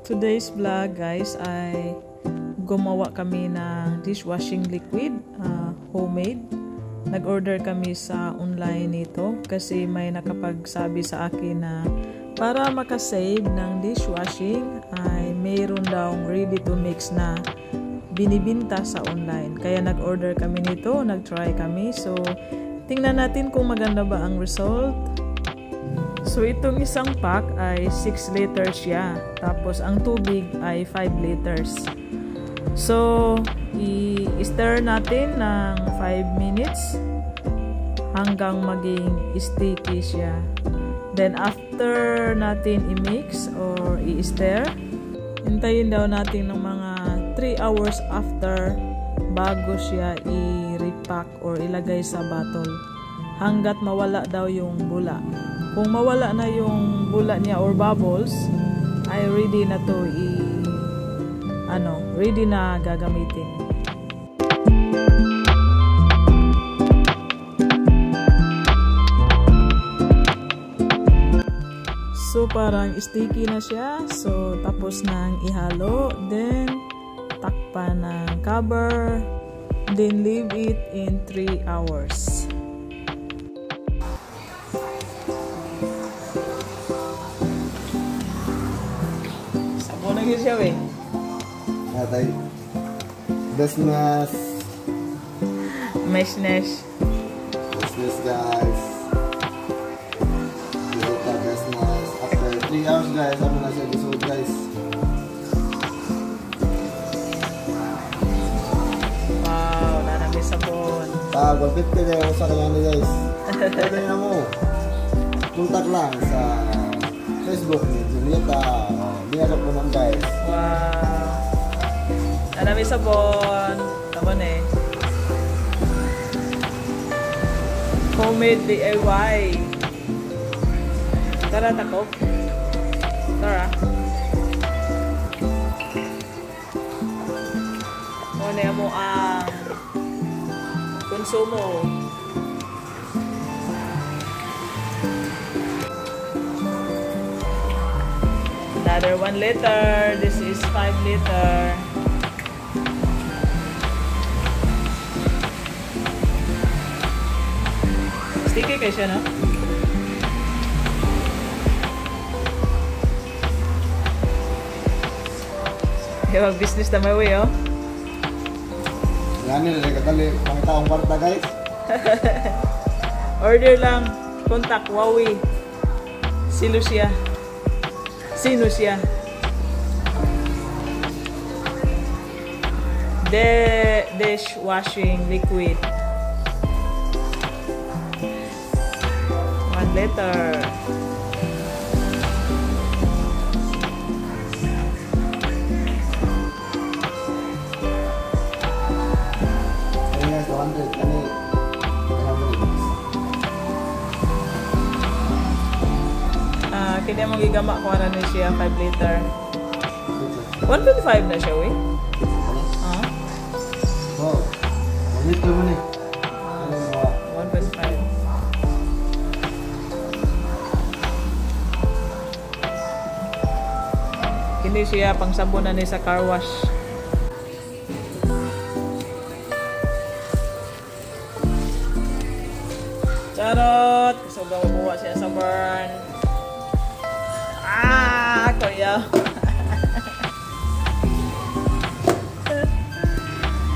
Today's vlog guys ay gumawa kami ng dishwashing liquid, homemade. Nag-order kami sa online nito kasi may nakapagsabi sa akin na para makasave ng dishwashing ay mayroon daw ready to mix na binibinta sa online. Kaya nag-order kami nito, nag-try kami. So tingnan natin kung maganda ba ang result. So itong isang pack ay 6 liters siya. Tapos ang tubig ay 5 liters. So i-stir natin ng 5 minutes hanggang maging sticky siya. Then after natin i-mix or i-stir, hintayin daw natin ng mga 3 hours after bago siya i-repack or ilagay sa bottle. Hanggat mawala daw yung bula. Kung mawala na yung bula niya or bubbles, ay ready na to ready na gagamitin. So parang sticky na siya. So tapos nang ihalo, then takpan ng cover, then leave it in 3 hours. Sabon na siya eh. Atay. Desnas. Meshnesh. Desnas guys. Dito desnas. After 3 hours guys, ano na siya gisod guys. Wow, nanami sabon. 150 na yung sa kanya ni guys. Pwede na mo. Contact lang sa Facebook ni Julieta. Binarap mo naman guys. Wow. Nanami sabon. Sabon eh. Homemade DIY. Tara takop. Tara. Muna mo ang konsumo. Another 1 liter. This is 5 liter. Sticky kayo siya, no? Kaya mag-business na may way, oh. Yan nila, katali, pangita akong kwarta, guys. Order lang. Contact Huawei. Sino siya? Dishwashing liquid. 1 liter. Ayan, 200. Kaya mong gigama ko na siya 5 liter. 125 na siya, we? Oh, 1 liter mo ni. 125. Hindi siya pang sabunan ni sa car wash. Charot! So, gawa siya sa burn. Kuya.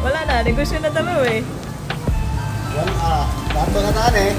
Wala na, negosyo na talo eh. Dato na taan eh.